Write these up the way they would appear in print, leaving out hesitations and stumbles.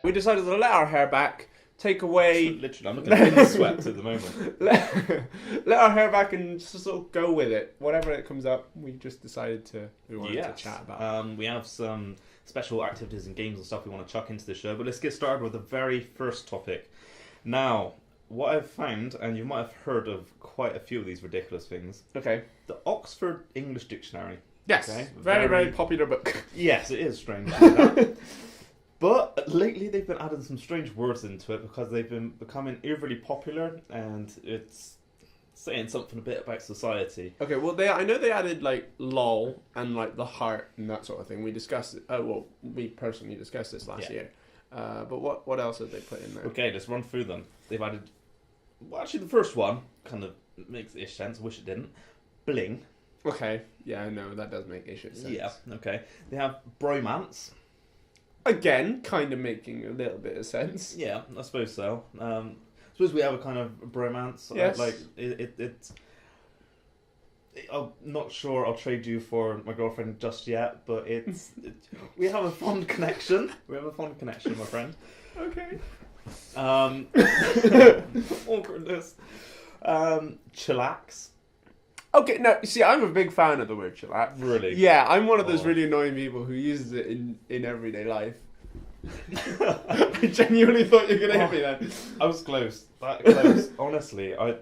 We decided to let our hair back, take away... Literally, I'm looking at the sweats at the moment. let our hair back and just sort of go with it. Whatever it comes up, we just decided we wanted to chat about. We have some special activities and games and stuff we want to chuck into the show, but let's get started with the very first topic. Now, what I've found, and you might have heard of quite a few of these ridiculous things. Okay. The Oxford English Dictionary. Yes. Okay? Very, very popular book. Yes, it is strange. But lately they've been adding some strange words into it because they've been becoming eerily popular and it's saying something a bit about society. Okay, well, I know they added, like, lol and, like, the heart and that sort of thing. We discussed it. We personally discussed this last year. But what else have they put in there? Okay, let's run through them. They've added... Well, actually, the first one kind of makes ish sense. I wish it didn't. Bling. Okay, yeah, I know. That does make ish sense. Yeah, okay. They have bromance. Again, kind of making a little bit of sense. Yeah, I suppose so. I suppose we have a kind of bromance. Yes. Like, it's... I'm not sure I'll trade you for my girlfriend just yet, but we have a fond connection. We have a fond connection, my friend. Okay. Awkwardness. Chillax. Okay, no, you see, I'm a big fan of the word chillax. Really? Yeah, I'm one of those really annoying people who uses it in everyday life. I genuinely thought you were going to hit me then. I was close. That close. Honestly, to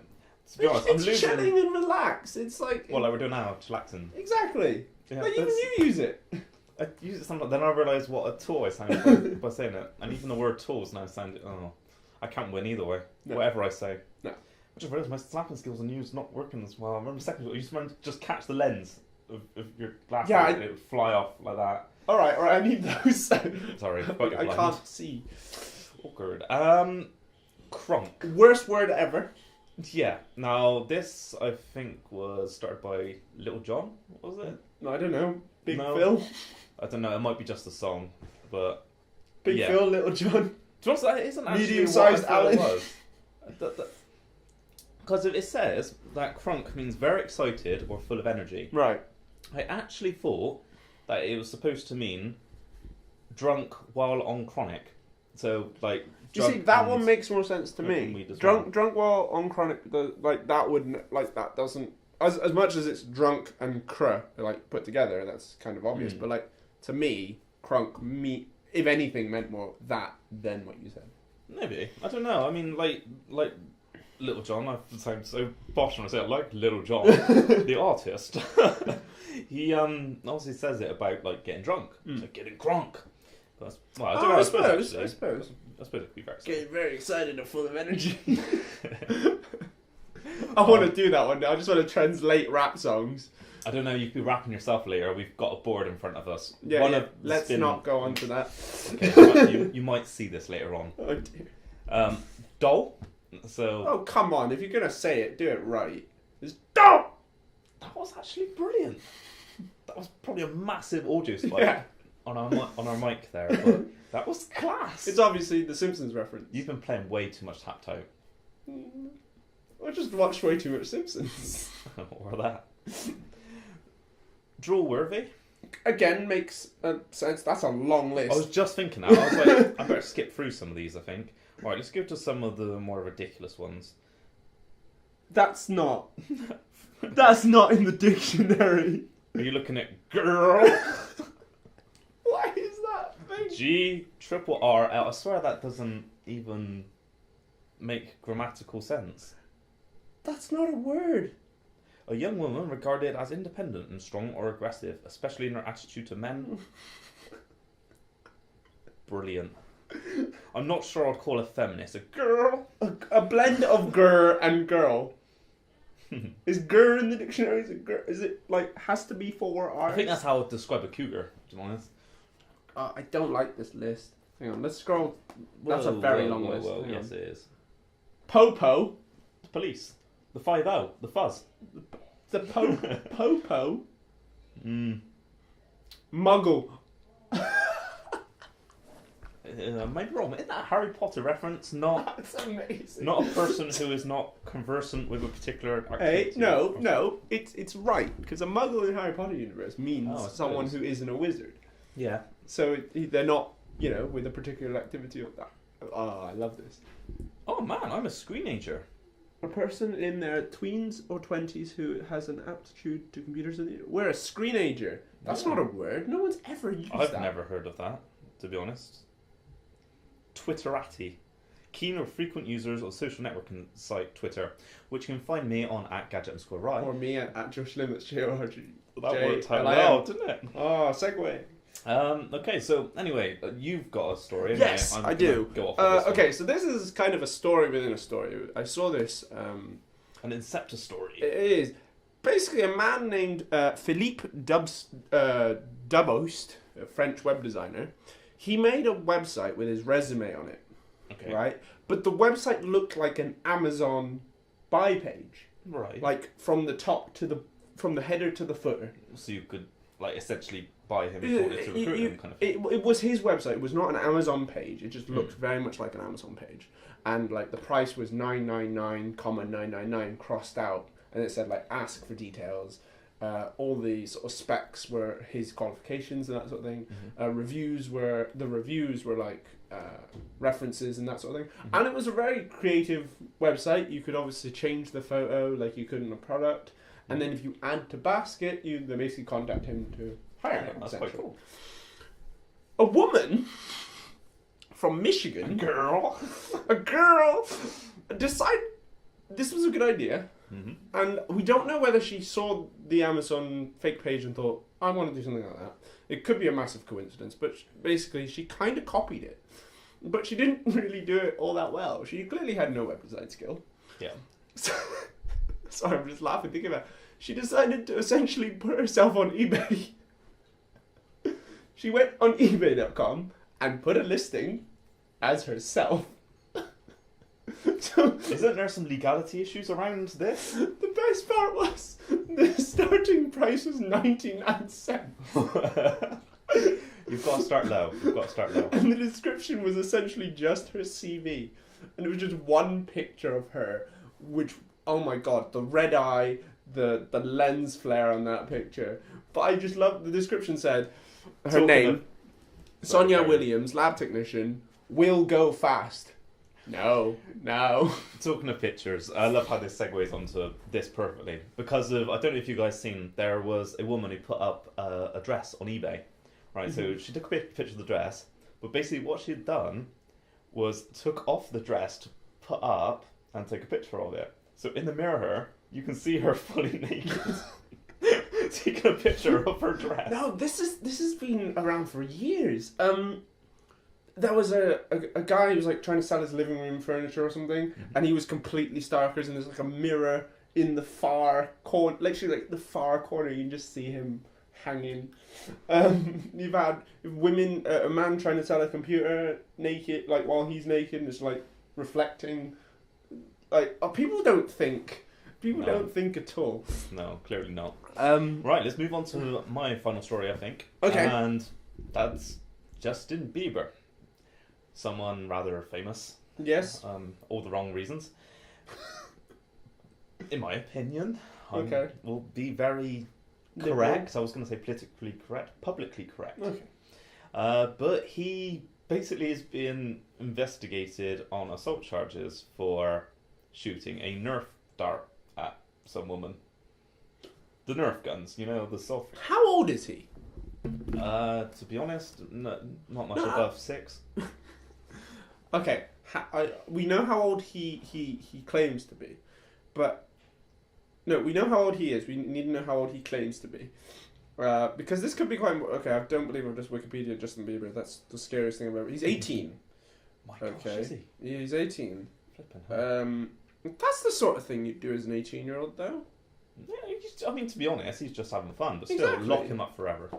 be honest, I'm it's losing... chilling and relax. It's like... Well, like we're doing now, chillaxing. Exactly. Yeah, like, even you use it. I use it sometimes, then I realise what a tool I sound by saying it. And even the word tools now sound... Oh, I can't win either way. No. Whatever I say. No. I just realised my slapping skills on you is not working as well. I remember second, you used to just catch the lens of your glasses and it would fly off like that. Alright, I need those. Sorry, I can't see. Awkward. Crunk. Worst word ever. Yeah. Now, this, I think, was started by Little John, what was it? No, I don't know. Big Phil? I don't know, it might be just a song, but... Big Phil, Little John. To be honest, that isn't actually medium-sized Alan. Because it says that crunk means very excited or full of energy. Right. I actually thought that it was supposed to mean drunk while on chronic. So, like... You see, that one makes more sense to me. Drunk while on chronic, that doesn't... As much as it's drunk and like, put together, that's kind of obvious. But, like, to me, crunk, if anything, meant more that than what you said. Maybe. I don't know. I mean, like Little John, I sound so posh when I say I like Little John, the artist. He obviously says it about like getting drunk, like getting crunk. Well, I don't know. I suppose it could be very exciting. Getting very excited and full of energy. I want to do that one day. I just want to translate rap songs. I don't know. You could be rapping yourself later. We've got a board in front of us. Yeah. Let's not go on to that. Okay, you might see this later on. Oh dear. Doll. So. Oh come on! If you're gonna say it, do it right. It's doll. That was actually brilliant. That was probably a massive audio spike on our mic there, but that was class. It's obviously the Simpsons reference. You've been playing way too much Tap-Toe. I just watched way too much Simpsons. Or that. Drool-worthy. Again, makes sense. That's a long list. I was just thinking that. I was like, I better skip through some of these, I think. Alright, let's go to some of the more ridiculous ones. That's not in the dictionary. Are you looking at girl? What is that thing? G-triple-R-L. I swear that doesn't even make grammatical sense. That's not a word. A young woman regarded as independent and strong or aggressive, especially in her attitude to men. Brilliant. I'm not sure I'd call a feminist a girl. A blend of grr and girl. Is grr in the dictionary? Is it like has to be 4 R's? I think that's how I'd describe a cougar, to be honest. I don't like this list. Hang on, let's scroll. That's a very long list. Yes, it is. Popo. The police. The 5-0. The fuzz. The popo. Muggle. Maybe wrong. Isn't that a Harry Potter reference? That's amazing. Not a person who is not conversant with a particular activity. Hey, no, it's right because a Muggle in Harry Potter universe means someone who isn't a wizard. Yeah. So they're not with a particular activity of that. Oh, I love this. Oh man, I'm a screenager. A person in their tweens or 20s who has an aptitude to computers. We're a screenager. That's not a word. No one's ever used that. I've never heard of that, to be honest. Twitterati. Keen or frequent users of social networking site Twitter, which you can find me on @gadget_Rye. Or me at Josh Lim, that's JORG. That worked out well, didn't it? Oh, segue. Okay, so anyway, you've got a story. Yes, I do. Go off okay, so this is kind of a story within a story. I saw this. An Inceptor story. It is. Basically, a man named Philippe Dubost, a French web designer, he made a website with his resume on it. Okay. Right? But the website looked like an Amazon buy page. Right. Like from the top from the header to the footer. So you could essentially buy him and forward it to recruit him kind of thing. It was his website. It was not an Amazon page. It just looked very much like an Amazon page. And the price was 999,999 crossed out, and it said ask for details. All the sort of specs were his qualifications and that sort of thing. Reviews were references and that sort of thing. And it was a very creative website. You could obviously change the photo like you could in a product. And then if you add to basket, they basically contact him to hire him. That's quite cool. A woman from Michigan, a girl, decided this was a good idea. And we don't know whether she saw the Amazon fake page and thought, I want to do something like that. It could be a massive coincidence, but basically she kind of copied it. But she didn't really do it all that well. She clearly had no web design skill. Yeah. Sorry, I'm just laughing thinking about it. She decided to essentially put herself on eBay. She went on eBay.com and put a listing as herself. So, isn't there some legality issues around this? The best part was the starting price was 99 cents. You've got to start low. And the description was essentially just her CV. And it was just one picture of her, which, oh my god, the red eye, the lens flare on that picture. But I just love, the description said, her name, Sonia Williams, lab technician, will go fast. No. Talking of pictures, I love how this segues onto this perfectly. Because of, I don't know if you guys seen, there was a woman who put up a dress on eBay. Right, so she took a picture of the dress, but basically what she had done was took off the dress to put up and take a picture of it. So in the mirror, you can see her fully naked. Taking a picture of her dress. No, this has been around for years. There was a guy who was trying to sell his living room furniture or something, and he was completely starkers, and there's a mirror in the far corner, literally the far corner, you can just see him hanging. You've had women, a man trying to sell a computer naked, while he's naked, and it's reflecting. People don't think. Don't think at all. No, clearly not. Right, let's move on to my final story, I think. Okay. And that's Justin Bieber. Someone rather famous. Yes. All the wrong reasons. In my opinion. Okay. Will be very correct. I was going to say politically correct. Publicly correct. Okay. But he basically is being investigated on assault charges for shooting a Nerf dart at some woman. The Nerf guns, the soft. How old is he? To be honest, not much above 6. Okay, we know how old he claims to be, but no, we know how old he is. We need to know how old he claims to be, because this could be quite. Okay, I don't believe I've just Wikipedia Justin Bieber. That's the scariest thing I've ever. He's 18. My gosh, is he? Yeah, he's 18. Flipping. That's the sort of thing you'd do as an 18-year-old, though. Yeah, to be honest, he's just having fun, but still, exactly. Lock him up forever.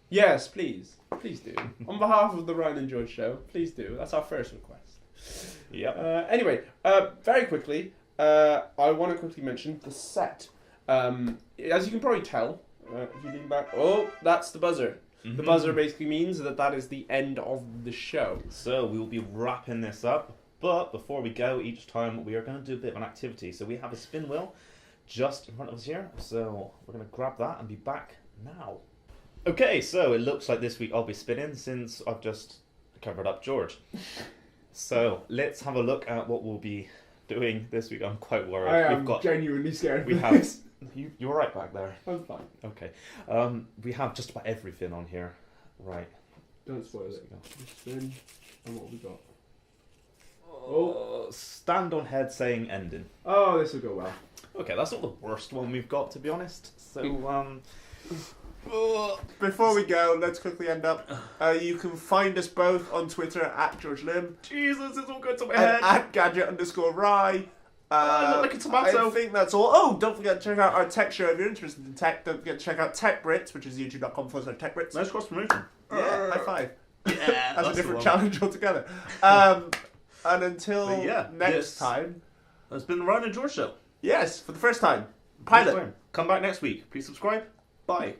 Yes, please do. On behalf of the Ryan and George show, please do. That's our first request. Yeah. Anyway, very quickly, I want to quickly mention the set. As you can probably tell, if you lean back, that's the buzzer. The buzzer basically means that is the end of the show. So we will be wrapping this up. But before we go, each time we are going to do a bit of an activity. So we have a spin wheel just in front of us here. So we're going to grab that and be back now. Okay, so it looks like this week I'll be spinning since I've just covered up George. So let's have a look at what we'll be doing this week. I'm quite worried. I am genuinely scared. We have. You're right back there. I'm fine. Okay. We have just about everything on here. Right. Don't spoil it. Spin. And what have we got? Stand on head saying ending. Oh, this will go well. Okay, that's not the worst one we've got, to be honest. So, before we go, let's quickly end up. You can find us both on Twitter at George Lim. Jesus, it's all good to my head. At Gadget_Rye. I look like a tomato. I think that's all. Oh, don't forget to check out our tech show if you're interested in tech. Don't forget to check out Tech Brits, which is youtube.com/TechBrits. Nice cross promotion. Yeah, high five. Yeah, that's a different challenge altogether. And until next time, it's been the Ryan and George show. Yes, for the first time. Pilot. Come back next week. Please subscribe. Bye.